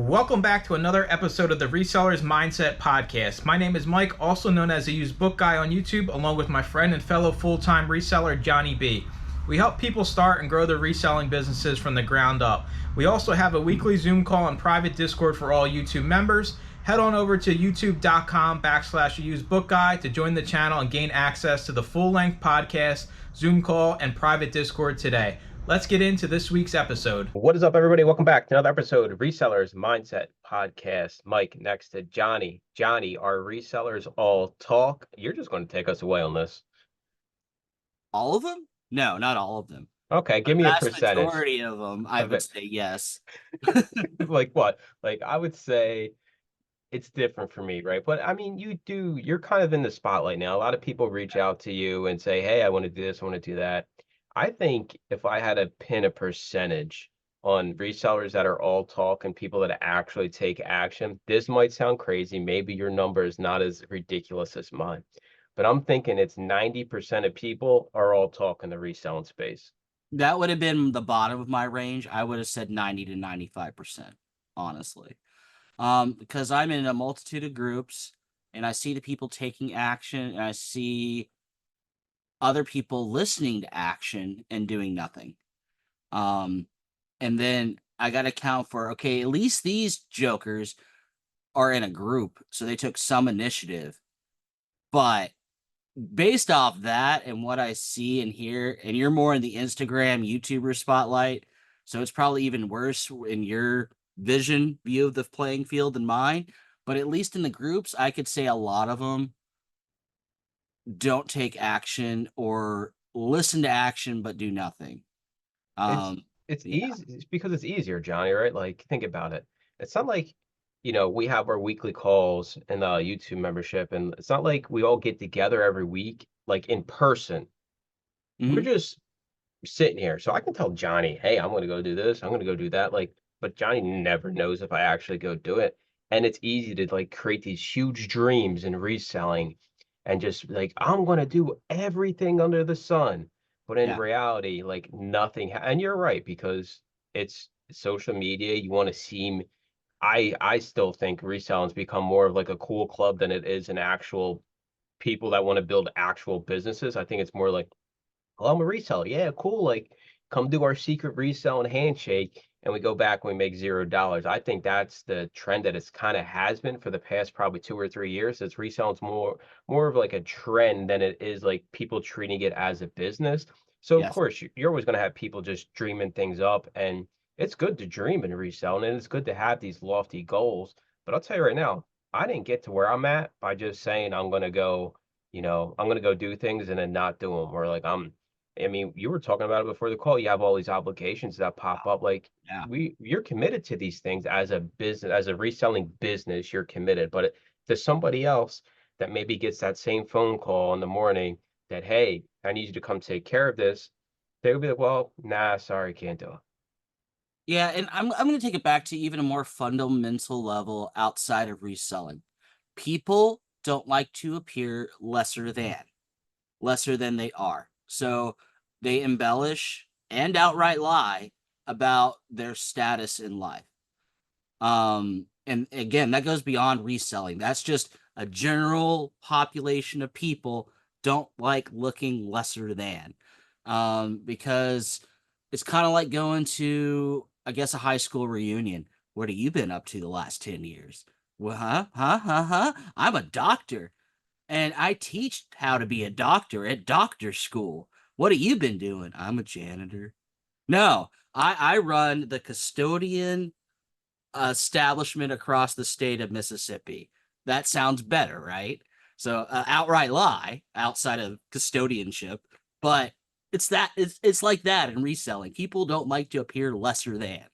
Welcome back to another episode of the Resellers Mindset Podcast. My name is Mike, also known as the Used Book Guy on YouTube, along with my friend and fellow full-time reseller, Johnny B. We help people start and grow their reselling businesses from the ground up. We also have a weekly Zoom call and private Discord for all YouTube members. Head on over to youtube.com/usedbookguy to join the channel and gain access to the full-length podcast, Zoom call, and private Discord today. Let's get into this week's episode. What is up, everybody? Welcome back to another episode of Resellers Mindset Podcast. Mike next to Johnny. Johnny, are resellers all talk? You're just going to take us away on this. All of them? No, not all of them. Okay, give me a vast percentage. majority of them, I would say yes. Like what? Like I would say it's different for me, right? But I mean, you're kind of in the spotlight now. A lot of people reach out to you and say, hey, I want to do this, I want to do that. I think if I had to pin a percentage on resellers that are all talk and people that actually take action, this might sound crazy. Maybe your number is not as ridiculous as mine, but I'm thinking it's 90% of people are all talk in the reselling space. That would have been the bottom of my range. I would have said 90 to 95%, honestly. Because I'm in a multitude of groups and I see the people taking action and I see other people listening to action and doing nothing. And then I got to count for, okay, at least these jokers are in a group, so they took some initiative. But based off that and what I see and hear, and you're more in the Instagram, YouTuber spotlight, so it's probably even worse in your view of the playing field than mine. But at least in the groups, I could say a lot of them don't take action or listen to action but do nothing. It's easy. It's because it's easier, Johnny, right? Like think about it. It's not like, we have our weekly calls in the YouTube membership, and it's not like we all get together every week, like in person. We're just sitting here. So I can tell Johnny, hey, I'm going to go do this. I'm going to go do that. Like, but Johnny never knows if I actually go do it. And it's easy to like create these huge dreams in reselling and just like, I'm going to do everything under the sun. But in reality, like nothing. And you're right, because it's social media. You want to seem, I still think reselling's become more of like a cool club than it is an actual people that want to build actual businesses. I think it's more like, oh, I'm a reseller. Yeah, cool. Like, come do our secret resell and handshake, and we go back and we make $0. I think that's the trend that it's kind of has been for the past probably 2 or 3 years. It's reselling's more of like a trend than it is like people treating it as a business. So of course you're always going to have people just dreaming things up, and it's good to dream and resell, and it's good to have these lofty goals. But I'll tell you right now, I didn't get to where I'm at by just saying I'm going to go, I'm going to go do things and then not do them, or like I mean, you were talking about it before the call. You have all these obligations that pop up. Like you're committed to these things as a business, as a reselling business, you're committed. But to somebody else that maybe gets that same phone call in the morning that, hey, I need you to come take care of this, they would be like, well, nah, sorry, can't do it. Yeah, and I'm going to take it back to even a more fundamental level outside of reselling. People don't like to appear lesser than they are. So they embellish and outright lie about their status in life. And again, that goes beyond reselling. That's just a general population of people don't like looking lesser than. Because it's kind of like going to, I guess, a high school reunion. What have you been up to the last 10 years? Well, I'm a doctor. And I teach how to be a doctor at doctor school. What have you been doing? I'm a janitor. No, I run the custodian establishment across the state of Mississippi. That sounds better, right? So outright lie outside of custodianship, but it's like that in reselling. People don't like to appear lesser than.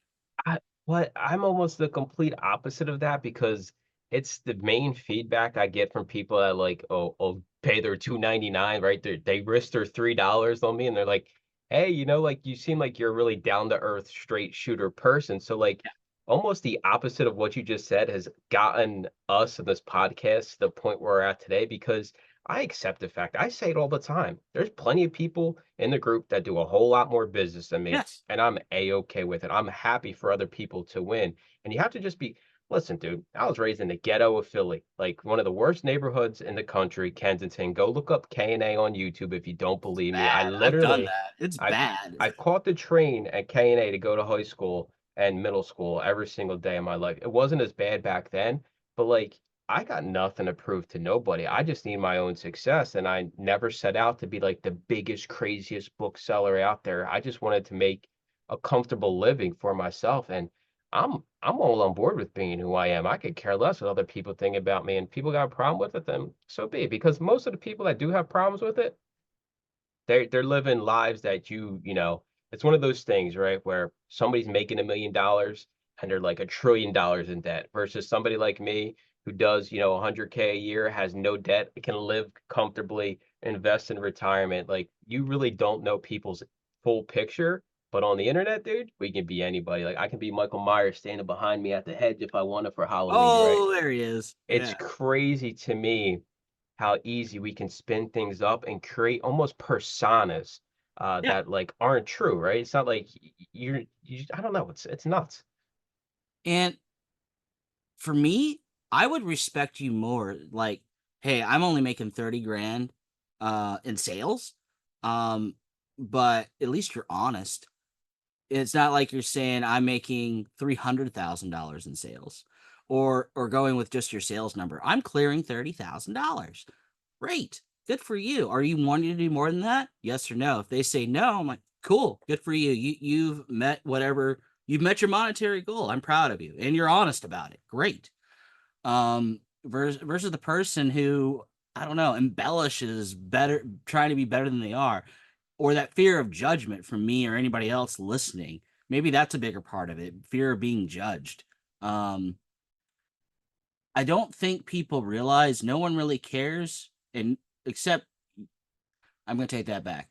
I'm almost the complete opposite of that, because it's the main feedback I get from people that like, oh pay their $2.99, right? They risk their $3 on me, and they're like, hey, like you seem like you're a really down to earth, straight shooter person. So like almost the opposite of what you just said has gotten us in this podcast to the point where we're at today, because I accept the fact. I say it all the time. There's plenty of people in the group that do a whole lot more business than me, Yes. and I'm a-okay with it. I'm happy for other people to win. And you have to just be listen, dude, I was raised in the ghetto of Philly, like one of the worst neighborhoods in the country, Kensington. Go look up K&A on YouTube if you don't believe me. I Bad. I've done literally that. It's I bad. I caught the train at K&A to go to high school and middle school every single day of my life. It wasn't as bad back then, but like I got nothing to prove to nobody. I just need my own success. And I never set out to be like the biggest, craziest bookseller out there. I just wanted to make a comfortable living for myself. And I'm all on board with being who I am. I could care less what other people think about me. And people got a problem with it, then so be it. Because most of the people that do have problems with it, they're living lives that it's one of those things, right, where somebody's making $1 million and they're like $1 trillion in debt versus somebody like me who does, 100K a year, has no debt, can live comfortably, invest in retirement. Like you really don't know people's full picture. But on the internet, dude, we can be anybody. Like I can be Michael Myers standing behind me at the hedge if I wanted for Halloween, right? Oh, there he is. It's Yeah. crazy to me how easy we can spin things up and create almost personas Yeah. that like aren't true, right? It's not like I don't know. It's nuts. And for me, I would respect you more. Like, hey, I'm only making 30 grand in sales. Um, but at least you're honest. It's not like you're saying I'm making $300,000 in sales or going with just your sales number. I'm clearing $30,000. Great. Good for you. Are you wanting to do more than that? Yes or no? If they say no, I'm like, cool, good for you. You've met your monetary goal. I'm proud of you. And you're honest about it. Great. Versus the person who, I don't know, embellishes better, trying to be better than they are, or that fear of judgment from me or anybody else listening. Maybe that's a bigger part of it. Fear of being judged. Um, I don't think people realize no one really cares, and except I'm going to take that back.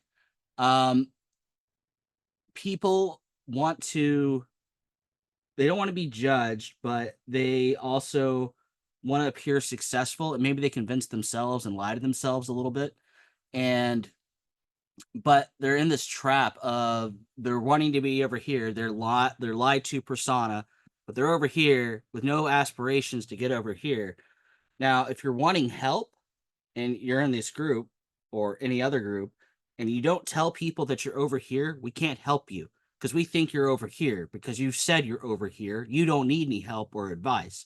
Um, people want to, they don't want to be judged, but they also want to appear successful, and maybe they convince themselves and lie to themselves a little bit. And but they're in this trap of they're wanting to be over here. They're lied to persona, but they're over here with no aspirations to get over here. Now, if you're wanting help and you're in this group or any other group and you don't tell people that you're over here, we can't help you because we think you're over here because you've said you're over here. You don't need any help or advice.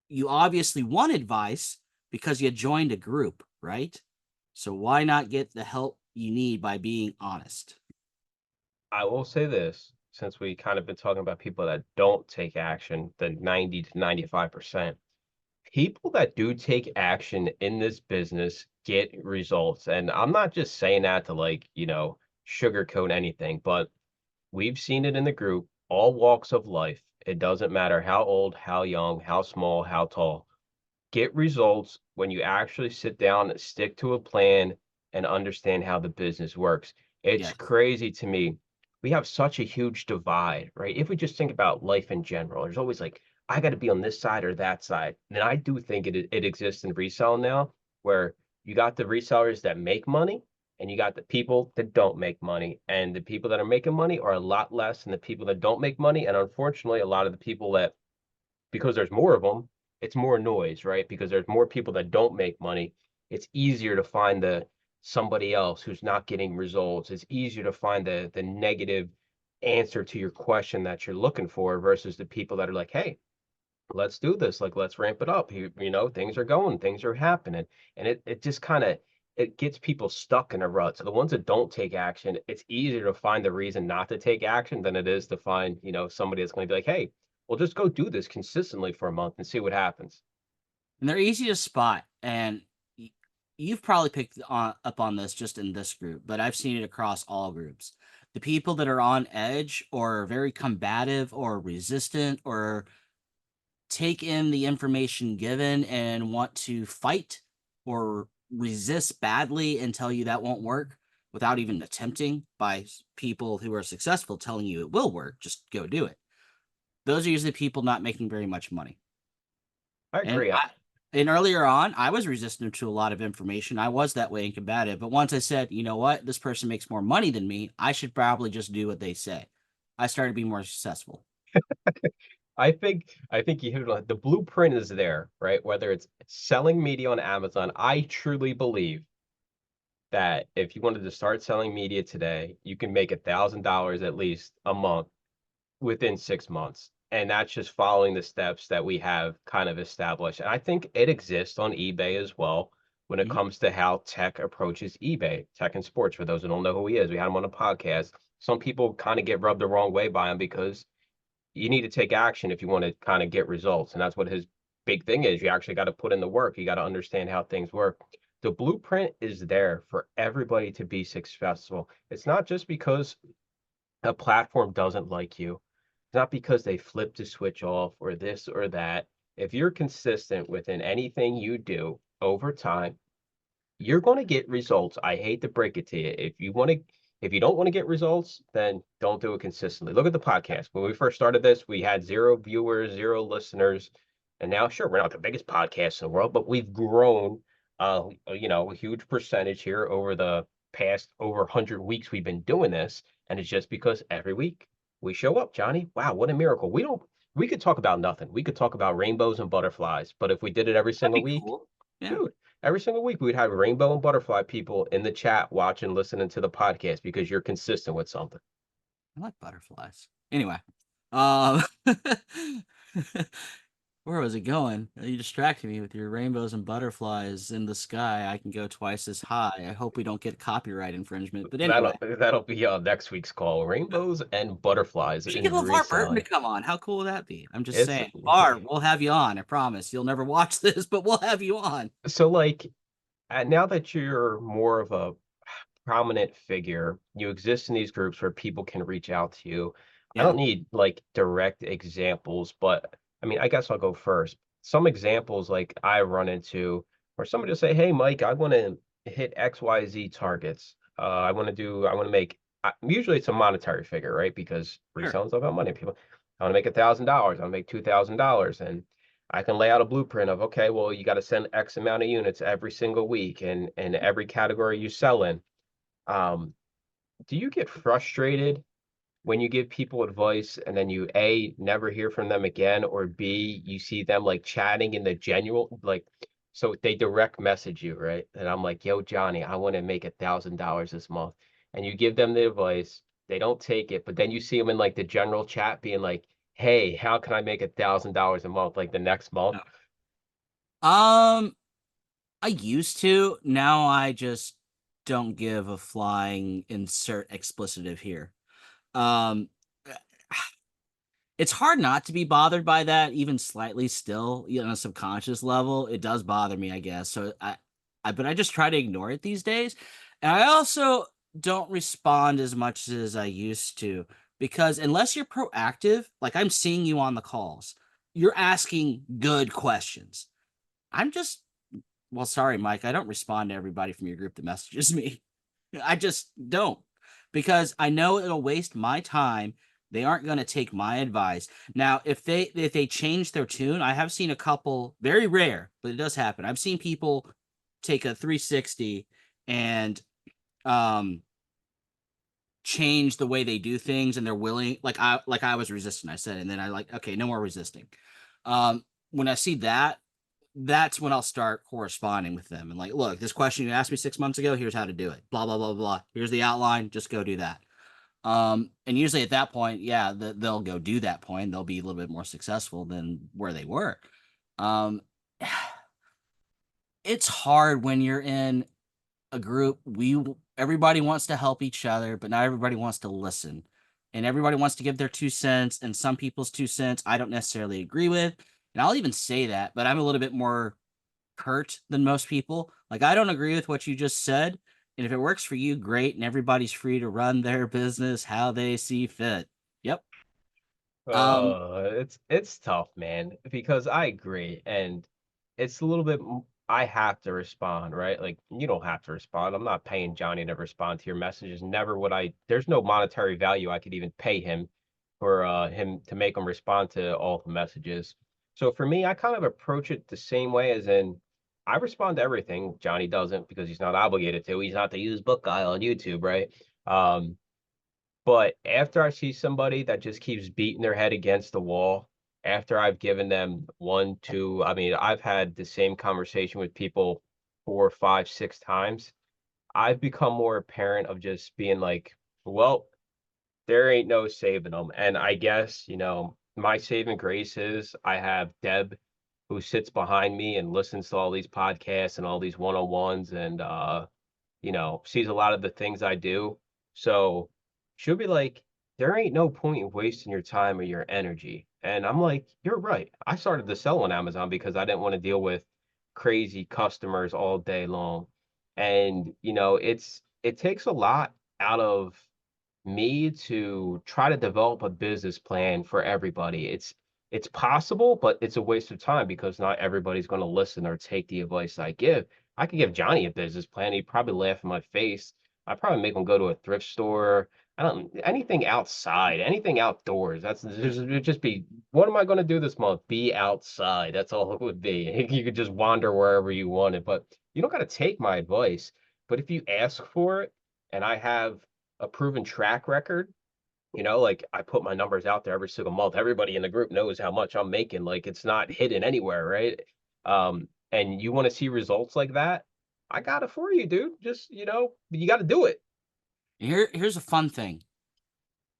You obviously want advice because you joined a group, right? So why not get the help you need by being honest? I will say this, since we kind of been talking about people that don't take action, the 90 to 95%. People that do take action in this business get results. And I'm not just saying that to like, sugarcoat anything, but we've seen it in the group, all walks of life. It doesn't matter how old, how young, how small, how tall. Get results when you actually sit down, stick to a plan, and understand how the business works. It's Yes. crazy to me. We have such a huge divide, right? If we just think about life in general, there's always like, I got to be on this side or that side. And I do think it exists in resale now, where you got the resellers that make money and you got the people that don't make money. And the people that are making money are a lot less than the people that don't make money. And unfortunately, a lot of the people that because there's more of them, it's more noise, right? Because there's more people that don't make money. It's easier to find the somebody else who's not getting results. It's easier to find the negative answer to your question that you're looking for versus the people that are like, hey, let's do this. Like, let's ramp it up. Things are going, things are happening. And it just kind of it gets people stuck in a rut. So the ones that don't take action, it's easier to find the reason not to take action than it is to find, somebody that's going to be like, hey, well, just go do this consistently for a month and see what happens. And they're easy to spot. And you've probably picked up on this just in this group, but I've seen it across all groups. The people that are on edge or very combative or resistant or take in the information given and want to fight or resist badly and tell you that won't work without even attempting by people who are successful telling you it will work, just go do it. Those are usually people not making very much money. I And agree. And earlier on, I was resistant to a lot of information. I was that way and combative. But once I said, you know what, this person makes more money than me, I should probably just do what they say. I started being more successful. I think you hit it on the blueprint is there, right? Whether it's selling media on Amazon, I truly believe that if you wanted to start selling media today, you can make $1,000 at least a month within 6 months. And that's just following the steps that we have kind of established. And I think it exists on eBay as well when it Mhm. comes to how tech approaches eBay, tech and sports. For those who don't know who he is, we had him on a podcast. Some people kind of get rubbed the wrong way by him because you need to take action if you want to kind of get results. And that's what his big thing is. You actually got to put in the work. You got to understand how things work. The blueprint is there for everybody to be successful. It's not just because a platform doesn't like you. It's not because they flipped the switch off or this or that. If you're consistent within anything you do over time, you're going to get results. I hate to break it to you. If you don't want to get results, then don't do it consistently. Look at the podcast. When we first started this, we had 0 viewers, 0 listeners. And now, sure, we're not the biggest podcast in the world, but we've grown, a huge percentage here over the past over 100 weeks we've been doing this. And it's just because every week we show up, Johnny. Wow, what a miracle. We could talk about nothing. We could talk about rainbows and butterflies, but if we did it every That'd single be week, cool. Yeah. dude, every single week we'd have rainbow and butterfly people in the chat watching, listening to the podcast because you're consistent with something. I like butterflies. Anyway, um, where was it going? You distracted me with your rainbows and butterflies in the sky. I can go twice as high. I hope we don't get copyright infringement. But anyway, That'll be next week's call. Rainbows and butterflies we should in get LeVar Burton to reselling. come on. How cool would that be? I'm just It's saying, LeVar, we'll have you on. I promise. You'll never watch this, but we'll have you on. so like now that you're more of a prominent figure, you exist in these groups where people can reach out to you. I Yeah, don't need like direct examples, but I mean, I guess I'll go first. Some examples like I run into where somebody will say, "Hey, Mike, I want to hit XYZ targets. I want to make, usually it's a monetary figure, right? Because sure. reselling's all about money. People, I want to make $1,000. I want to make $2,000. And I can lay out a blueprint of, okay, well, you got to send X amount of units every single week and every category you sell in. Um, do you get frustrated when you give people advice and then you A, never hear from them again, or B, you see them like chatting in the genuine, like, so they direct message you, right? And I'm like, yo, Johnny, I want to make $1,000 this month. And you give them the advice, they don't take it, but then you see them in like the general chat being like, hey, how can I make $1,000 a month? Like the next month. Um, I used to. Now I just don't give a flying insert explicitive here. Um, it's hard not to be bothered by that, even slightly still, on a subconscious level. It does bother me, I guess. So but I just try to ignore it these days. And I also don't respond as much as I used to because unless you're proactive, like I'm seeing you on the calls, you're asking good questions. I'm just, well, sorry, Mike, I don't respond to everybody from your group that messages me. I just don't because I know it'll waste my time. They aren't going to take my advice. Now, if they change their tune, I have seen a couple, very rare, but it does happen. I've seen people take a 360 and change the way they do things, and they're willing. Like I was resistant, I said, and then I like, okay, no more resisting. When I see that, that's when I'll start corresponding with them and like, look, this question you asked me 6 months ago, here's how to do it. Blah blah blah blah. Here's the outline. Just go do that. And usually at that point, yeah, they'll go do that point. They'll be a little bit more successful than where they were. Um, it's hard when you're in a group. Everybody wants to help each other, but not everybody wants to listen, and everybody wants to give their 2 cents. And some people's 2 cents I don't necessarily agree with, and I'll even say that. But I'm a little bit more curt than most people. Like, I don't agree with what you just said. And if it works for you, great. And everybody's free to run their business how they see fit. Yep. Um, It's tough, man, because I agree, and it's a little bit. I have to respond, right? Like you don't have to respond. I'm not paying Johnny to respond to your messages. Never would I. There's no monetary value I could even pay him for him to make him respond to all the messages. So for me, I kind of approach it the same way as in I respond to everything. Johnny doesn't because he's not obligated to. He's not the used book guy on YouTube, right? Um, but after I see somebody that just keeps beating their head against the wall, after I've given them one, two, I mean, I've had the same conversation with people 4, 5, 6 times. I've become more apparent of just being like, well, there ain't no saving them. And I guess, my saving grace is I have Deb who sits behind me and listens to all these podcasts and all these one-on-ones and sees a lot of the things I do. So she'll be like, there ain't no point in wasting your time or your energy. And I'm like, you're right. I started to sell on Amazon because I didn't want to deal with crazy customers all day long. And, it takes a lot out of me to try to develop a business plan for everybody. It's possible, but it's a waste of time because not everybody's going to listen or take the advice I give. I could give Johnny a business plan. He'd probably laugh in my face. I'd probably make him go to a thrift store. I don't anything outside, anything outdoors. It'd just be what am I going to do this month? Be outside. That's all it would be. You could just wander wherever you wanted, but you don't got to take my advice. But if you ask for it, and I have a proven track record, like I put my numbers out there every single month. Everybody in the group knows how much I'm making. Like it's not hidden anywhere, right? And you want to see results like that? I got it for you, dude. Just, you got to do it. Here's a fun thing.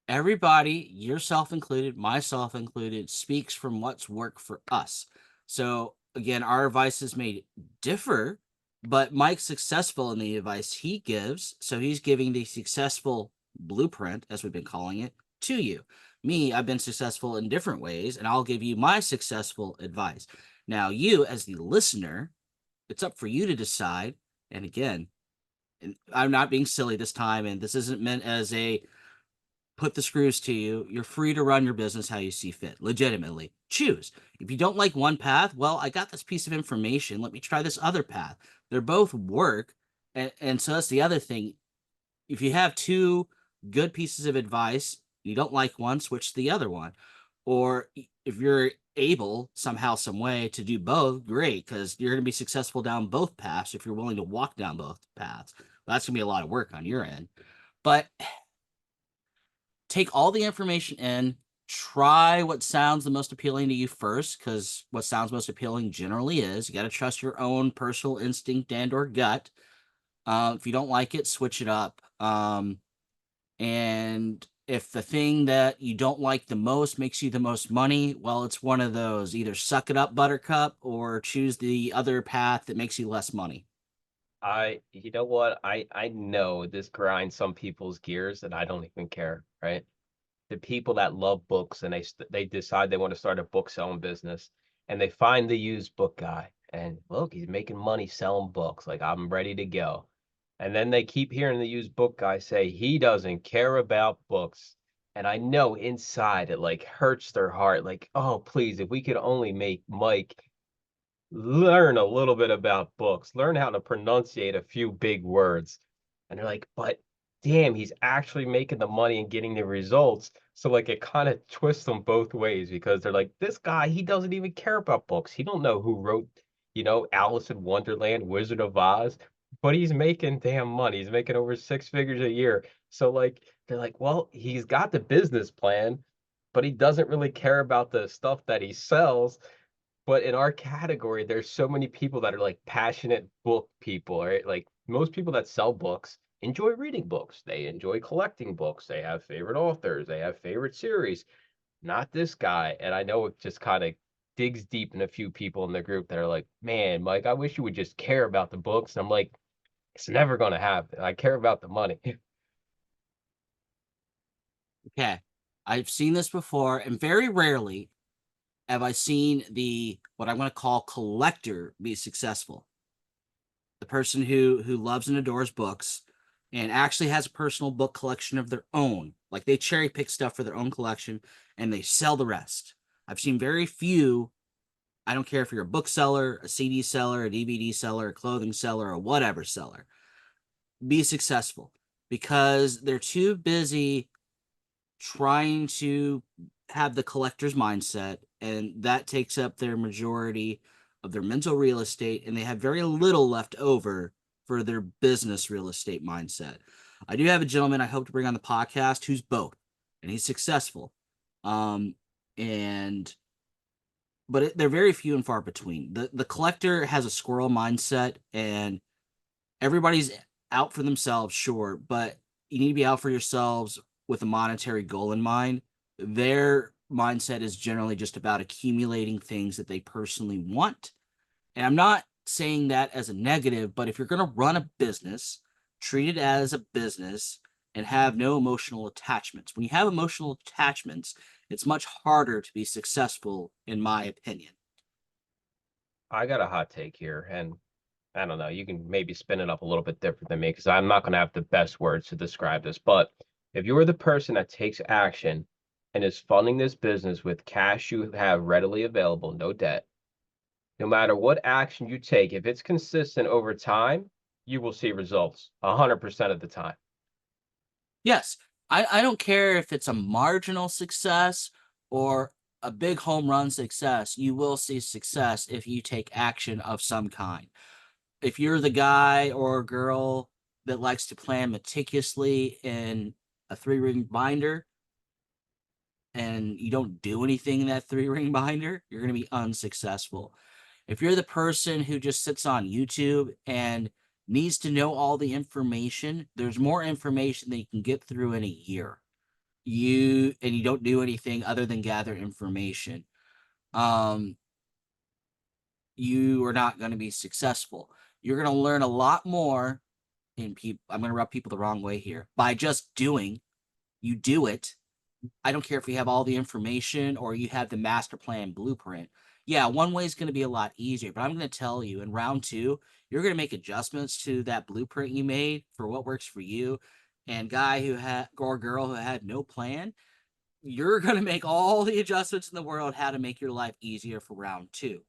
Everybody, yourself included, myself included, speaks from what's worked for us. So again, our advices may differ, but Mike's successful in the advice he gives. So he's giving the successful blueprint, as we've been calling it, to you. Me, I've been successful in different ways, and I'll give you my successful advice. Now, you, as the listener, it's up for you to decide. And again, I'm not being silly this time, and this isn't meant as a put the screws to you. You're free to run your business how you see fit. Legitimately. Choose. If you don't like one path, well, I got this piece of information. Let me try this other path. They're both work. And so that's the other thing. If you have two good pieces of advice, you don't like one, switch to the other one. Or if you're able somehow, some way to do both, great, because you're going to be successful down both paths if you're willing to walk down both paths. That's going to be a lot of work on your end. But take all the information in, try what sounds the most appealing to you first, because what sounds most appealing generally is. You got to trust your own personal instinct and or gut. If you don't like it, switch it up. And if the thing that you don't like the most makes you the most money, well, it's one of those. Either suck it up, buttercup, or choose the other path that makes you less money. You know what? I know this grinds some people's gears and I don't even care, right? The people that love books and they decide they want to start a book selling business and they find the used book guy and look, he's making money selling books. Like I'm ready to go. And then they keep hearing the used book guy say he doesn't care about books. And I know inside it like hurts their heart. Like, oh, please, if we could only make Mike learn a little bit about books, learn how to pronunciate a few big words. And they're like, but damn, he's actually making the money and getting the results. So like it kind of twists them both ways because they're like, this guy, he doesn't even care about books. He don't know who wrote, Alice in Wonderland, Wizard of Oz, but he's making damn money. He's making over 6 figures a year. So like they're like, well, he's got the business plan, but he doesn't really care about the stuff that he sells. But in our category, there's so many people that are like passionate book people, right? Like most people that sell books enjoy reading books. They enjoy collecting books. They have favorite authors. They have favorite series. Not this guy. And I know it just kind of digs deep in a few people in the group that are like, man, Mike, I wish you would just care about the books. And I'm like, it's never going to happen. I care about the money. Okay. I've seen this before, and very rarely have I seen what I'm going to call collector be successful. The person who loves and adores books and actually has a personal book collection of their own. Like they cherry pick stuff for their own collection and they sell the rest. I've seen very few. I don't care if you're a bookseller, a CD seller, a DVD seller, a clothing seller, or whatever seller, be successful because they're too busy trying to have the collector's mindset and that takes up their majority of their mental real estate, and they have very little left over for their business real estate mindset. I do have a gentleman I hope to bring on the podcast who's both, and he's successful. Um, and they're very few and far between. The collector has a squirrel mindset, and everybody's out for themselves, sure, but you need to be out for yourselves with a monetary goal in mind. Their mindset is generally just about accumulating things that they personally want. And I'm not saying that as a negative, but if you're going to run a business, treat it as a business and have no emotional attachments. When you have emotional attachments, it's much harder to be successful, in my opinion. I got a hot take here, and I don't know, you can maybe spin it up a little bit different than me because I'm not going to have the best words to describe this. But if you are the person that takes action and is funding this business with cash you have readily available, no debt, no matter what action you take, if it's consistent over time, you will see results 100% of the time. Yes, I don't care if it's a marginal success or a big home run success. You will see success if you take action of some kind. If you're the guy or girl that likes to plan meticulously in a 3-ring binder and you don't do anything in that 3-ring binder, you're going to be unsuccessful. If you're the person who just sits on YouTube and needs to know all the information, there's more information than you can get through in a year. You don't do anything other than gather information. You are not going to be successful. You're going to learn a lot more in people. I'm going to rub people the wrong way here by just doing. You do it. I don't care if you have all the information or you have the master plan blueprint. Yeah, one way is going to be a lot easier, but I'm going to tell you in round 2, you're going to make adjustments to that blueprint you made for what works for you. And guy who had or girl who had no plan, you're going to make all the adjustments in the world how to make your life easier for round 2.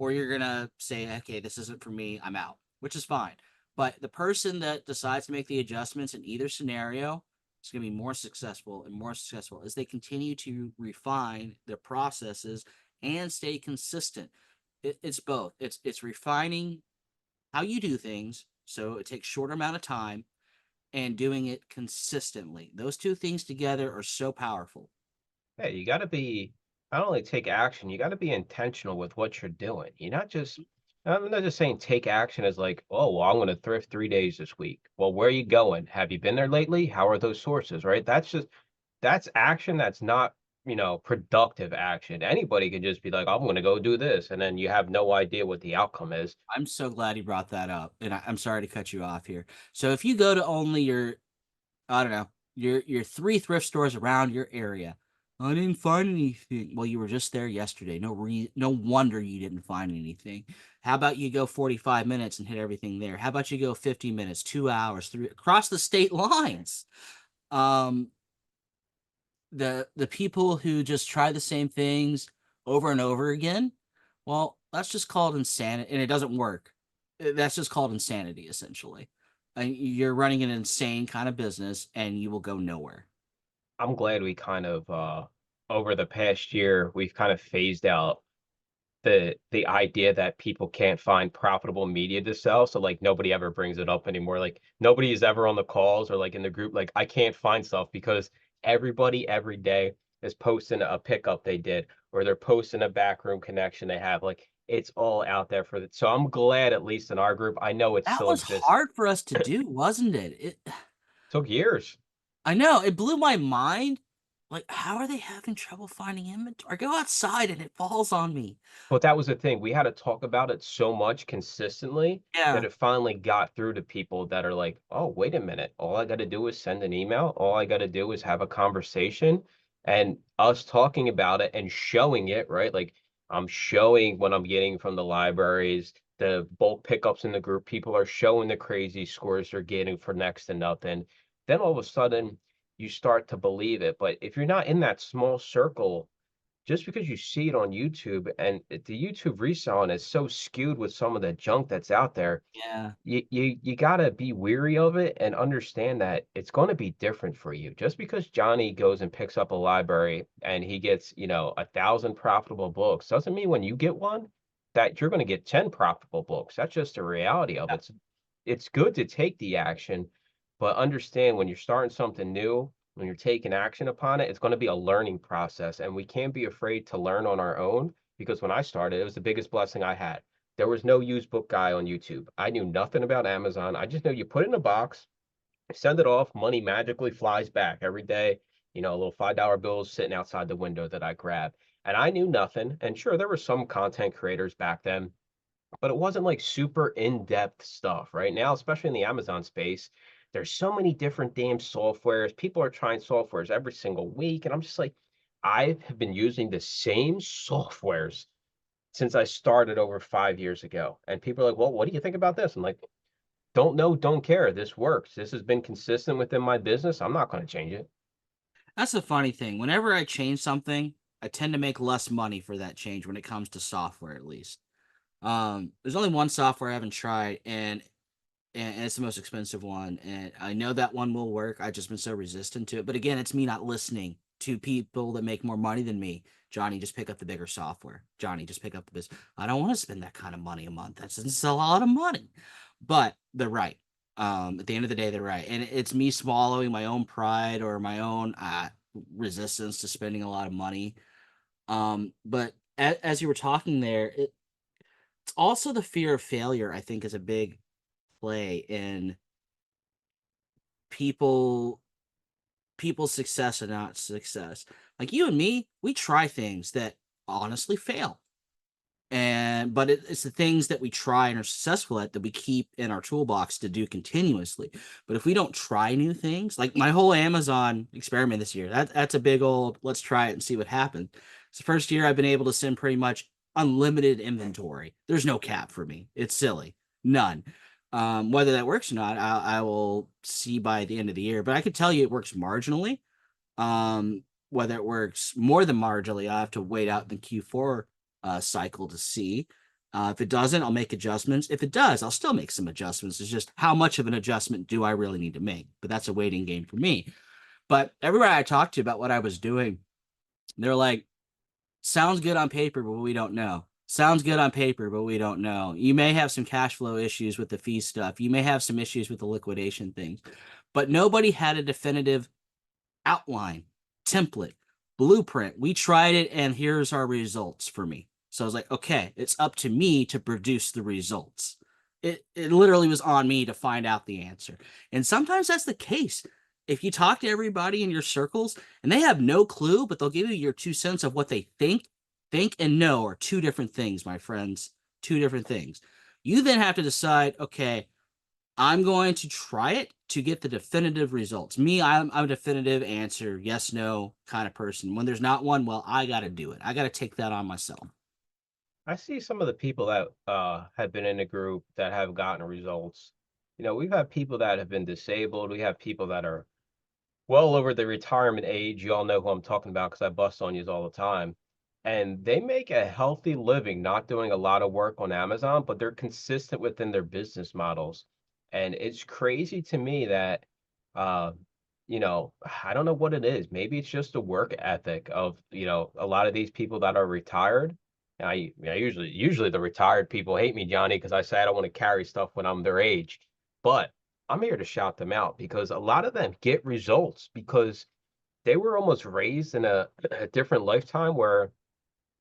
Or you're going to say, okay, this isn't for me, I'm out, which is fine. But the person that decides to make the adjustments in either scenario is going to be more successful and more successful as they continue to refine their processes and stay consistent. It's both. It's refining how you do things so it takes shorter amount of time and doing it consistently. Those two things together are so powerful. Yeah, you got to be not only take action, you got to be intentional with what you're doing. I'm not just saying take action as like, oh, well, I'm going to thrift 3 days this week. Well, where are you going? Have you been there lately? How are those sources, right? That's action. That's not, productive action. Anybody can just be like, I'm going to go do this. And then you have no idea what the outcome is. I'm so glad you brought that up. And I'm sorry to cut you off here. So if you go to only I don't know, your 3 thrift stores around your area, I didn't find anything. Well, you were just there yesterday. No wonder you didn't find anything. How about you go 45 minutes and hit everything there? How about you go 50 minutes, 2 hours, 3 across the state lines? The people who just try the same things over and over again, well, that's just called insanity, and it doesn't work. That's just called insanity, essentially. And you're running an insane kind of business, and you will go nowhere. I'm glad we kind of over the past year, we've kind of phased out the idea that people can't find profitable media to sell. So like nobody ever brings it up anymore. Like nobody is ever on the calls or like in the group, like I can't find stuff because everybody every day is posting a pickup they did or they're posting a backroom connection they have. Like it's all out there for that. So I'm glad at least in our group, I know it That still was exists. hard for us to do, wasn't it? Took years. I know, it blew my mind. Like, how are they having trouble finding inventory? I go outside and it falls on me. But that was the thing. We had to talk about it so much consistently that Yeah. it finally got through to people that are like, oh, wait a minute. All I got to do is send an email. All I got to do is have a conversation and us talking about it and showing it, right? Like I'm showing what I'm getting from the libraries, the bulk pickups in the group. People are showing the crazy scores they're getting for next to nothing. Then all of a sudden you start to believe it. But if you're not in that small circle, just because you see it on YouTube and the YouTube reselling is so skewed with some of the junk that's out there, Yeah. you gotta be weary of it and understand that it's gonna be different for you. Just because Johnny goes and picks up a library and he gets, 1,000 profitable books doesn't mean when you get one that you're gonna get 10 profitable books. That's just the reality of it. It's good to take the action, but understand when you're starting something new, when you're taking action upon it, it's gonna be a learning process, and we can't be afraid to learn on our own because when I started, it was the biggest blessing I had. There was no used book guy on YouTube. I knew nothing about Amazon. I just know you put it in a box, send it off, money magically flies back every day. A little $5 bills sitting outside the window that I grab. And I knew nothing. And sure, there were some content creators back then, but it wasn't like super in-depth stuff. Right now, especially in the Amazon space, there's so many different damn softwares. People are trying softwares every single week. And I'm just like, I have been using the same softwares since I started over 5 years ago. And people are like, "Well, what do you think about this?" I'm like, "Don't know, don't care. This works. This has been consistent within my business. I'm not gonna change it." That's the funny thing. Whenever I change something, I tend to make less money for that change when it comes to software, at least. There's only one software I haven't tried, and it's the most expensive one. And I know that one will work. I've just been so resistant to it. But again, it's me not listening to people that make more money than me. Johnny, just pick up the bigger software. Johnny, just pick up the business. I don't want to spend that kind of money a month. That's a lot of money. But they're right. At the end of the day, they're right. And it's me swallowing my own pride or my own resistance to spending a lot of money. But as you were talking there, it's also the fear of failure, I think, is a big play in people people's success and not success. Like you and me, we try things that honestly fail. But it's the things that we try and are successful at that we keep in our toolbox to do continuously. But if we don't try new things, like my whole Amazon experiment this year, that's a big old let's try it and see what happens. It's the first year I've been able to send pretty much unlimited inventory. There's no cap for me. It's silly. None. Whether that works or not, I will see by the end of the year. But I can tell you it works marginally. Whether it works more than marginally, I have to wait out the Q4 cycle to see. If it doesn't, I'll make adjustments. If it does, I'll still make some adjustments. It's just how much of an adjustment do I really need to make? But that's a waiting game for me. But everywhere I talked to about what I was doing, they're like, sounds good on paper, but we don't know. Sounds good on paper, but we don't know. You may have some cash flow issues with the fee stuff. You may have some issues with the liquidation things, but nobody had a definitive outline, template, blueprint. We tried it, and here's our results for me. So I was like, okay, it's up to me to produce the results. It literally was on me to find out the answer. And sometimes that's the case. If you talk to everybody in your circles and they have no clue, but they'll give you your 2 cents of what they think and know are two different things, my friends. Two different things. You then have to decide, okay, I'm going to try it to get the definitive results. Me, I'm a definitive answer, yes, no kind of person. When there's not one, well, I got to do it. I got to take that on myself. I see some of the people that have been in the group that have gotten results. We've had people that have been disabled. We have people that are well over the retirement age. You all know who I'm talking about because I bust on you all the time. And they make a healthy living not doing a lot of work on Amazon, but they're consistent within their business models. And it's crazy to me that, uh, I don't know what it is. Maybe it's just a work ethic of, a lot of these people that are retired. Usually the retired people hate me, Johnny, because I say I don't want to carry stuff when I'm their age. But I'm here to shout them out because a lot of them get results because they were almost raised in a different lifetime where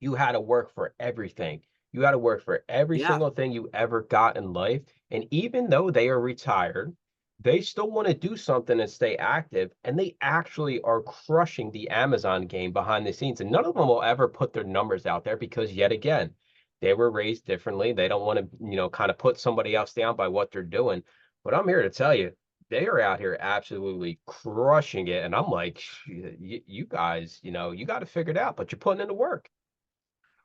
you had to work for everything. You had to work for every Yeah. single thing you ever got in life. And even though they are retired, they still want to do something and stay active. And they actually are crushing the Amazon game behind the scenes. And none of them will ever put their numbers out there because, yet again, they were raised differently. They don't want to, kind of put somebody else down by what they're doing. But I'm here to tell you, they are out here absolutely crushing it. And I'm like, you guys, you got to figure it out, but you're putting in the work.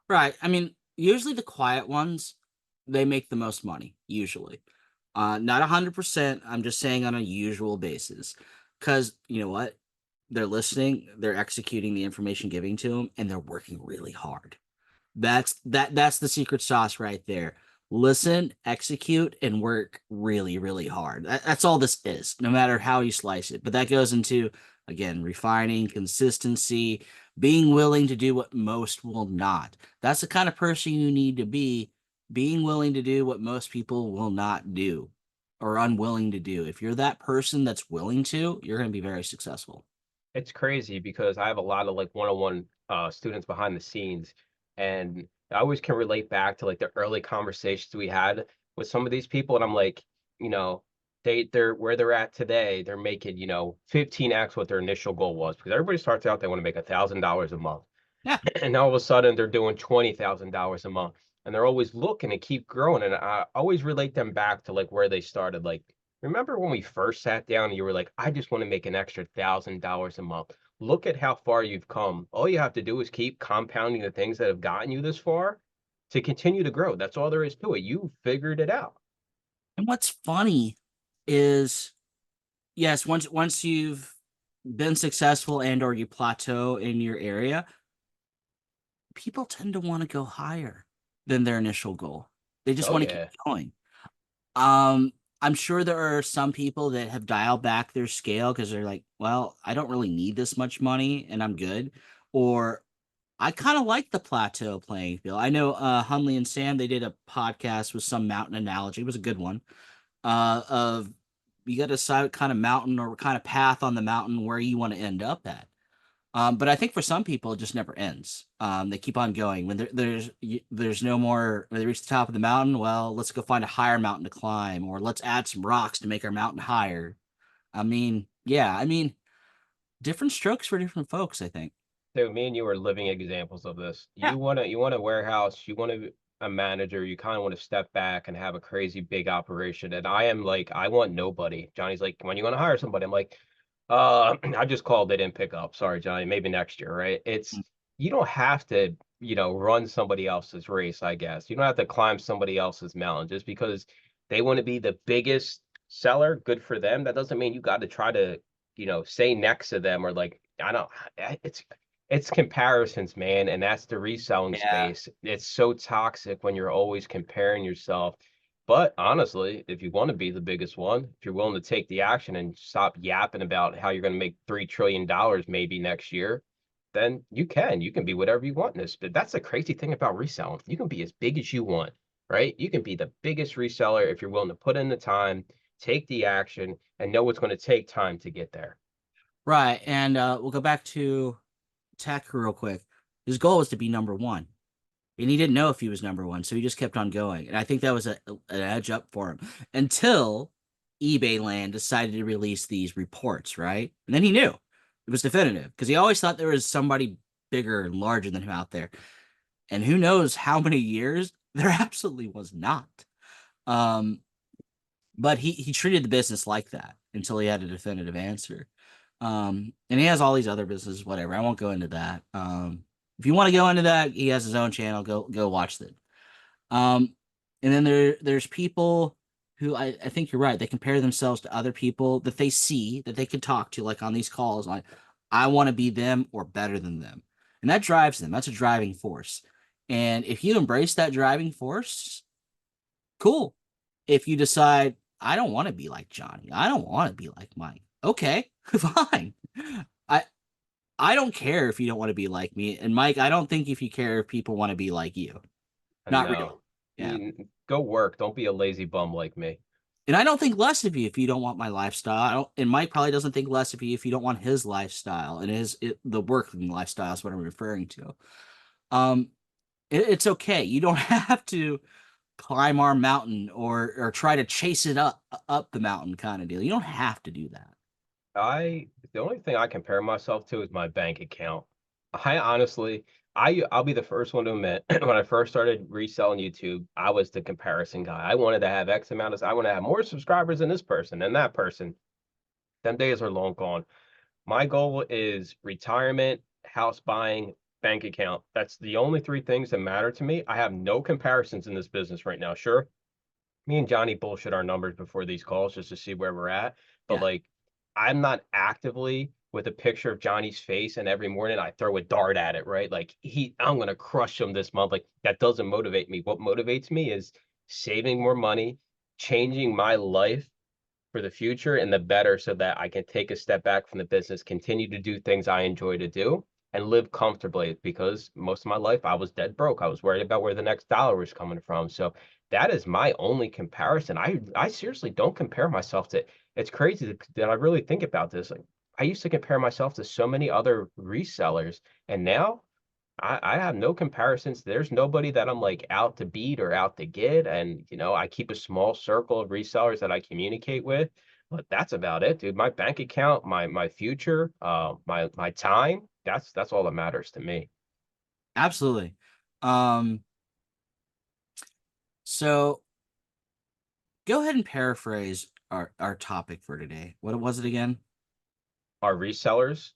Right. I mean, usually the quiet ones, they make the most money, usually. Not 100%. I'm just saying on a usual basis. Because you know what? they're listening, they're executing the information giving to them, and they're working really hard. That's the secret sauce right there. Listen, execute, and work really, really hard. That's all this is, no matter how you slice it. But that goes into, again, refining, consistency, being willing to do what most will not. That's the kind of person you need to be, being willing to do what most people will not do or unwilling to do. If you're that person that's willing to, you're going to be very successful. It's crazy because I have a lot of like one-on-one students behind the scenes, and I always can relate back to like the early conversations we had with some of these people, and I'm like, you know, they're where they're at today, they're making, 15x what their initial goal was, because everybody starts out they want to make $1,000 a month. Yeah. And all of a sudden they're doing $20,000 a month, and they're always looking to keep growing. And I always relate them back to like where they started. Like, remember when we first sat down and you were like, I just want to make an extra $1,000 a month. Look at how far you've come. All you have to do is keep compounding the things that have gotten you this far to continue to grow. That's all there is to it. You figured it out. And what's funny is, yes, once you've been successful and or you plateau in your area, people tend to want to go higher than their initial goal. They just Oh want to yeah. keep going. I'm sure there are some people that have dialed back their scale because they're like, well, I don't really need this much money and I'm good. Or I kind of like the plateau playing field. I know Hunley and Sam, they did a podcast with some mountain analogy. It was a good one. Of you got to decide what kind of mountain or what kind of path on the mountain where you want to end up at. But I think for some people, it just never ends. They keep on going. When there's no more, when they reach the top of the mountain, well, let's go find a higher mountain to climb, or let's add some rocks to make our mountain higher. I mean, different strokes for different folks, I think. So me and you are living examples of this. Yeah. You want a warehouse, you want a manager, you kind of want to step back and have a crazy big operation. And I am like, I want nobody. Johnny's like, when you want to hire somebody, I'm like, I just called, they didn't pick up. Sorry, Johnny, maybe next year, right? It's you don't have to, run somebody else's race, I guess. You don't have to climb somebody else's mountain just because they want to be the biggest seller, good for them. That doesn't mean you got to try to, stay next to them or like, I don't, it's comparisons, man, and that's the reselling Yeah. space. It's so toxic when you're always comparing yourself. But honestly, if you want to be the biggest one, if you're willing to take the action and stop yapping about how you're going to make $3 trillion maybe next year, then you can be whatever you want in this. But that's the crazy thing about reselling. You can be as big as you want, right? You can be the biggest reseller if you're willing to put in the time, take the action, and know it's going to take time to get there. Right. And we'll go back to Tech real quick. His goal was to be number one. And he didn't know if he was number one, so he just kept on going. And I think that was an edge up for him until eBay Land decided to release these reports, right? And then he knew it was definitive because he always thought there was somebody bigger and larger than him out there. And who knows how many years there absolutely was not. But he treated the business like that until he had a definitive answer. And he has all these other businesses, whatever. I won't go into that. If you want to go into that, he has his own channel. Go watch that. And then there's people who I think you're right. They compare themselves to other people that they see that they can talk to, like on these calls. Like, I want to be them or better than them, and that drives them. That's a driving force. And if you embrace that driving force, cool. If you decide I don't want to be like Johnny, I don't want to be like Mike, okay, fine. I don't care if you don't want to be like me. And Mike, I don't think if you care if people want to be like you. Not really. Yeah. Go work. Don't be a lazy bum like me. And I don't think less of you if you don't want my lifestyle. And Mike probably doesn't think less of you if you don't want his lifestyle and the working lifestyle is what I'm referring to. It's okay. You don't have to climb our mountain or try to chase it up the mountain kind of deal. You don't have to do that. The only thing I compare myself to is my bank account. I honestly, I'll be the first one to admit when I first started reselling YouTube, I was the comparison guy. I wanted to have X amount of, I want to have more subscribers than this person and that person. Them days are long gone. My goal is retirement, house buying, bank account. That's the only three things that matter to me. I have no comparisons in this business right now. Sure, me and Johnny bullshit our numbers before these calls just to see where we're at. But Yeah. like, I'm not actively with a picture of Johnny's face, and every morning I throw a dart at it, right? Like I'm gonna crush him this month. Like that doesn't motivate me. What motivates me is saving more money, changing my life for the future and the better, so that I can take a step back from the business, continue to do things I enjoy to do, and live comfortably, because most of my life I was dead broke. I was worried about where the next dollar was coming from. So that is my only comparison. I seriously don't compare myself to, it's crazy that I really think about this. Like I used to compare myself to so many other resellers, and now I have no comparisons. There's nobody that I'm like out to beat or out to get. And, I keep a small circle of resellers that I communicate with, but that's about it, dude. My bank account, my future, my time, that's all that matters to me. Absolutely. Um, so go ahead and paraphrase our topic for today. What was it again? Our resellers,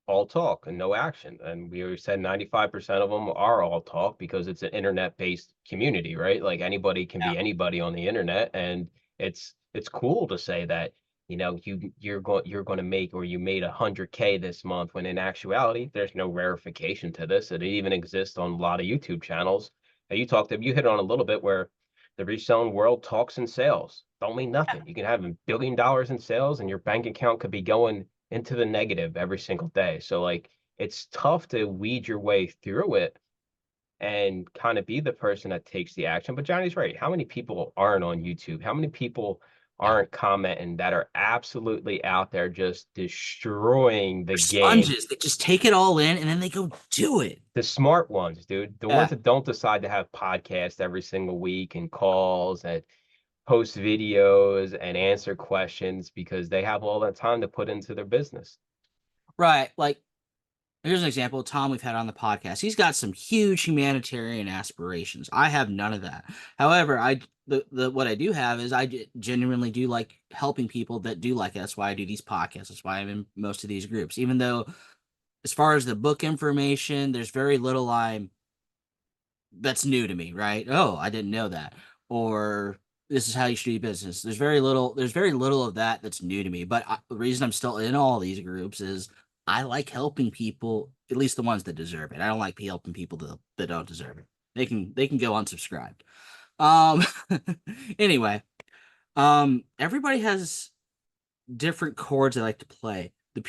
all talk and no action. And we always said 95% of them are all talk, because it's an internet-based community, right? Like anybody can Yeah. be anybody on the internet, and it's cool to say that, you're going to make, or you made 100K this month, when in actuality there's no verification to this. It even exists on a lot of YouTube channels. And you hit on a little bit where the reselling world talks in sales don't mean nothing. You can have $1 billion in sales and your bank account could be going into the negative every single day. So like it's tough to weed your way through it and kind of be the person that takes the action. But Johnny's right. How many people aren't on YouTube? How many people Yeah. aren't commenting, that are absolutely out there just destroying the They're game? sponges. They just take it all in and then they go do it. The smart ones, dude. The Yeah. ones that don't decide to have podcasts every single week and calls and post videos and answer questions because they have all that time to put into their business. Right. Like, here's an example. Tom, we've had on the podcast. He's got some huge humanitarian aspirations. I have none of that. However, the what I do have is genuinely do like helping people that do like it. That's why I do these podcasts. That's why I'm in most of these groups. Even though, as far as the book information, there's very little that's new to me. Right? Oh, I didn't know that. Or this is how you should do business. There's very little. There's very little of that that's new to me. But the reason I'm still in all these groups is I like helping people, at least the ones that deserve it. I don't like helping people that don't deserve it. They can go unsubscribed. Um anyway, everybody has different chords they like to play. The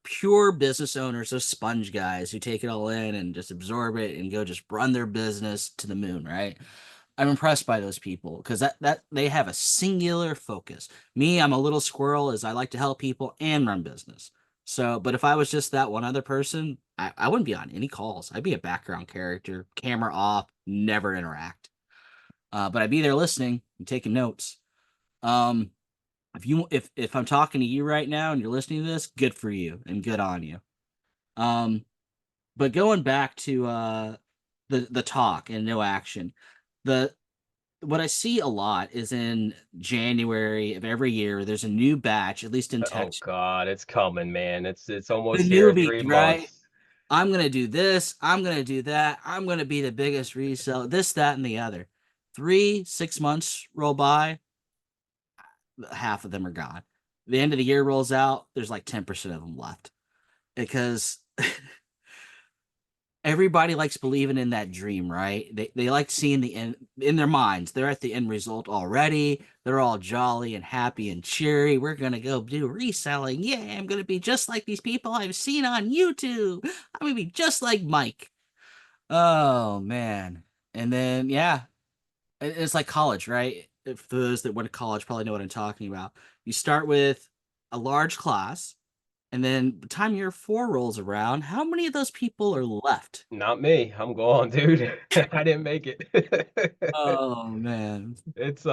pure business owners, those sponge guys who take it all in and just absorb it and go just run their business to the moon, right? I'm impressed by those people because that they have a singular focus. Me, I'm a little squirrel, as I like to help people and run business. So, but if I was just that one other person, I wouldn't be on any calls. I'd be a background character, camera off, never interact. But I'd be there listening and taking notes. Um, if I'm talking to you right now and you're listening to this, good for you and good on you. But going back to the talk and no action, the what I see a lot is in January of every year, there's a new batch, at least in Oh Texas. God, it's coming, man. It's The almost here in newbie, 3 months. right? I'm gonna do this. I'm gonna do that. I'm gonna be the biggest reseller. This, that, and the other. 6 months roll by. Half of them are gone. The end of the year rolls out. There's like 10% of them left because everybody likes believing in that dream, right? They like seeing the end in their minds. They're at the end result already. They're all jolly and happy and cheery. We're gonna go do reselling. Yeah, I'm gonna be just like these people I've seen on YouTube. I'm gonna be just like Mike. Oh man. And then yeah, it's like college, right? If those that went to college probably know what I'm talking about. You start with a large class, and then the time year 4 rolls around, how many of those people are left? Not me. I'm gone, dude. I didn't make it. Oh man. It's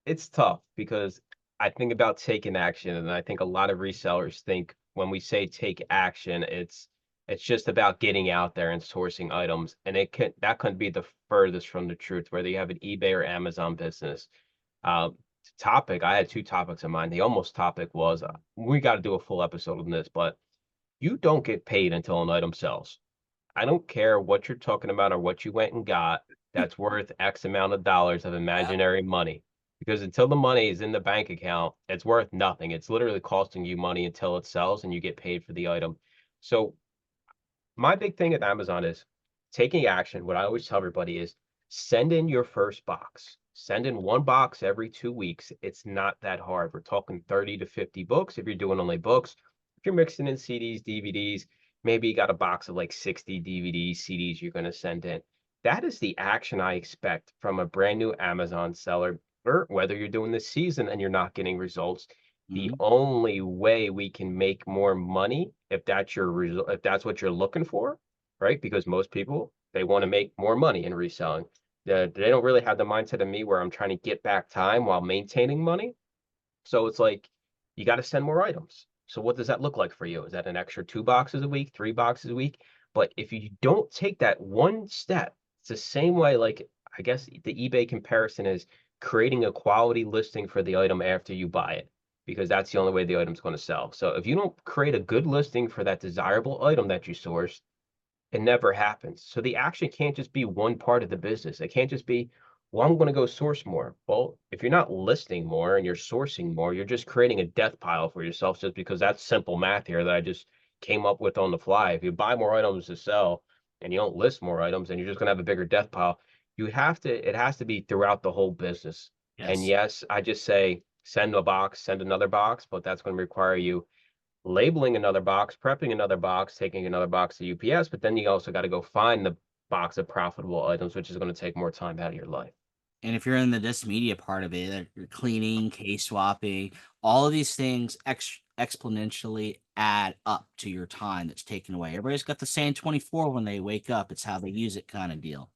it's tough because I think about taking action, and I think a lot of resellers think when we say take action, it's just about getting out there and sourcing items, and that could be the furthest from the truth. Whether you have an eBay or Amazon business, uh, topic I had two topics in mind. The almost topic was we got to do a full episode on this, but you don't get paid until an item sells. I don't care what you're talking about or what you went and got that's worth X amount of dollars of Yeah. imaginary money. because until the money is in the bank account, it's worth nothing. It's literally costing you money until it sells and you get paid for the item. So my big thing at Amazon is taking action. What I always tell everybody is send in your first box. Send in one box every 2 weeks. It's not that hard. We're talking 30 to 50 books if you're doing only books. If you're mixing in CDs, DVDs, maybe you got a box of like 60 DVDs, CDs you're going to send in. That is the action I expect from a brand new Amazon seller, or whether you're doing this season and you're not getting results. The only way we can make more money, if that's your result, if that's what you're looking for, right? Because most people, they want to make more money in reselling. They don't really have the mindset of me where I'm trying to get back time while maintaining money. So it's like you got to send more items. So what does that look like for you? Is that an extra 2 boxes a week, 3 boxes a week? But if you don't take that one step, it's the same way, like I guess the eBay comparison is creating a quality listing for the item after you buy it, because that's the only way the item's going to sell. So if you don't create a good listing for that desirable item that you sourced, it never happens. So the action can't just be one part of the business. It can't just be, well, I'm going to go source more. Well, if you're not listing more and you're sourcing more, you're just creating a death pile for yourself, just because that's simple math here that I just came up with on the fly. If you buy more items to sell and you don't list more items, then you're just going to have a bigger death pile. It has to be throughout the whole business. And Yes. yes, I just say send a box, send another box, but that's going to require you labeling another box, prepping another box, taking another box to UPS, but then you also got to go find the box of profitable items, which is going to take more time out of your life. And if you're in the disc media part of it, you're cleaning, case swapping, all of these things exponentially add up to your time that's taken away. Everybody's got the same 24 when they wake up. It's how they use it kind of deal.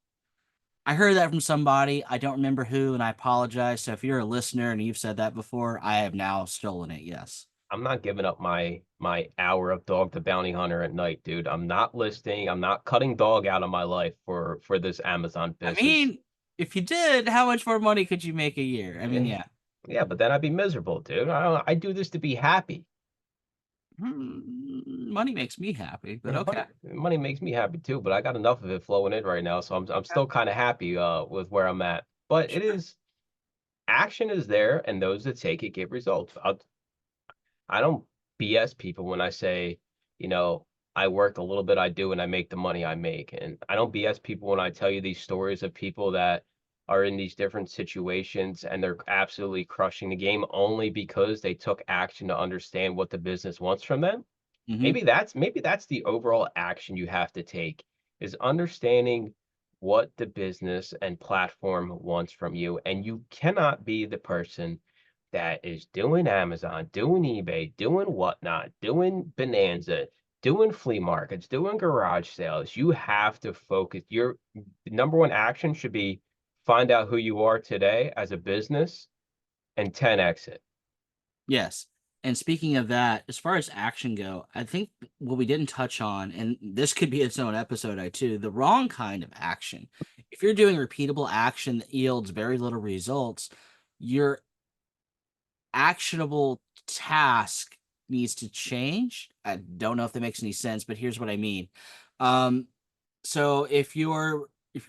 I heard that from somebody. I don't remember who, and I apologize. So if you're a listener and you've said that before, I have now stolen it. Yes. I'm not giving up my hour of Dog the Bounty Hunter at night, dude. I'm not listing. I'm not cutting dog out of my life for this Amazon I business. mean, if you did, how much more money could you make a year? I mean, yeah. Yeah, but then I'd be miserable, dude. I do this to be happy. Money makes me happy, but okay. Money makes me happy too, but I got enough of it flowing in right now, so I'm still kind of happy with where I'm at. But it is, action is there, and those that take it get results. I don't BS people when I say, you know, I work a little bit, I do, and I make the money I make. And I don't BS people when I tell you these stories of people that are in these different situations and they're absolutely crushing the game only because they took action to understand what the business wants from them. Mhm. Maybe that's the overall action you have to take, is understanding what the business and platform wants from you. And you cannot be the person that is doing Amazon, doing eBay, doing whatnot, doing Bonanza, doing flea markets, doing garage sales. You have to focus. Your number one action should be find out who you are today as a business and 10x it. Yes. And speaking of that, as far as action go, I think what we didn't touch on, and this could be its own episode, too, the wrong kind of action. If you're doing repeatable action that yields very little results, your actionable task needs to change. I don't know if that makes any sense, but here's what I mean. So if you're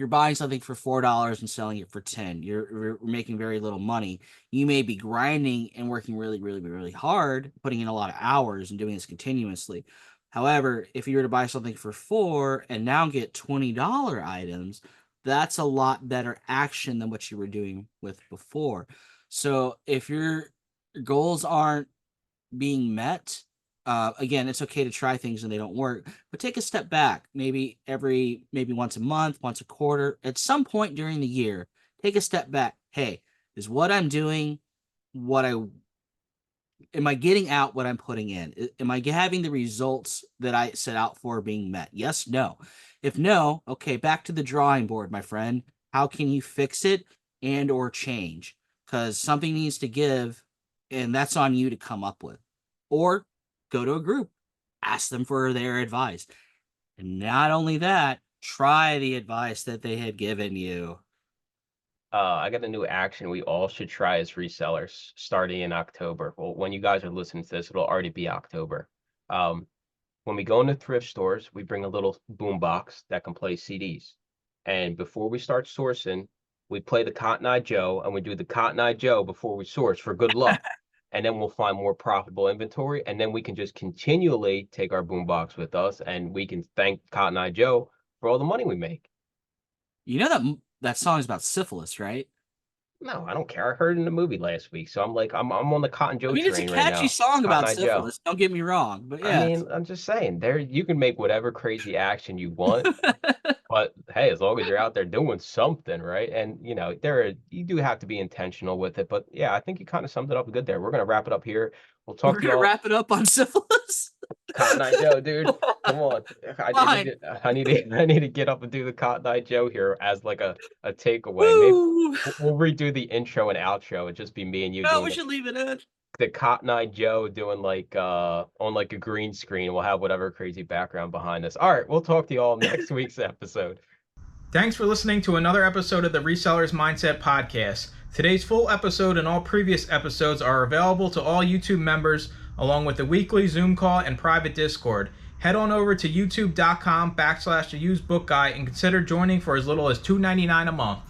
buying something for $4 and selling it for 10, you're making very little money. You may be grinding and working really, really, really hard, putting in a lot of hours and doing this continuously. However, if you were to buy something for 4 and now get $20 items, that's a lot better action than what you were doing with before. So if your goals aren't being met, again, it's okay to try things and they don't work, but take a step back, maybe once a month, once a quarter, at some point during the year, take a step back. Hey, is what I'm doing what I am I getting out what I'm putting in? Am I having the results that I set out for being met? Yes, no. If no, okay, back to the drawing board, my friend. How can you fix it and or change? Because something needs to give, and that's on you to come up with. Or go to a group, ask them for their advice. And not only that, try the advice that they had given you. I got a new action we all should try as resellers starting in October. Well, when you guys are listening to this, it'll already be October. Um, when we go into thrift stores, we bring a little boom box that can play CDs. And before we start sourcing, we play the Cotton Eye Joe, and we do the Cotton Eye Joe before we source for good luck. And then we'll find more profitable inventory, and then we can just continually take our boombox with us, and we can thank Cotton Eye Joe for all the money we make. You know that song is about syphilis, right? No, I don't care. I heard it in the movie last week, so I'm like, I'm on the Cotton Joe I mean, it's a train right now. catchy song about Cotton Eye Joe. syphilis. Don't get me wrong, but I yeah. mean, I'm just saying, there you can make whatever crazy action you want, but hey, as long as you're out there doing something, right? And you do have to be intentional with it. But yeah, I think you kind of summed it up good there. We're gonna wrap it up here. We'll talk We're to gonna y'all. wrap it up on syphilis. Cotton Eye Joe, dude. Come on. I need to get up and do the Cotton Eye Joe here as like a takeaway. Maybe we'll redo the intro and outro. It'd just be me and you No, doing we should leave it in. the Cotton Eye Joe doing like on like a green screen. We'll have whatever crazy background behind us. All right, we'll talk to you all next week's episode. Thanks for listening to another episode of the Resellers Mindset Podcast. Today's full episode and all previous episodes are available to all YouTube members, along with the weekly Zoom call and private Discord. Head on over to youtube.com/theusebookguy and consider joining for as little as $2.99 a month.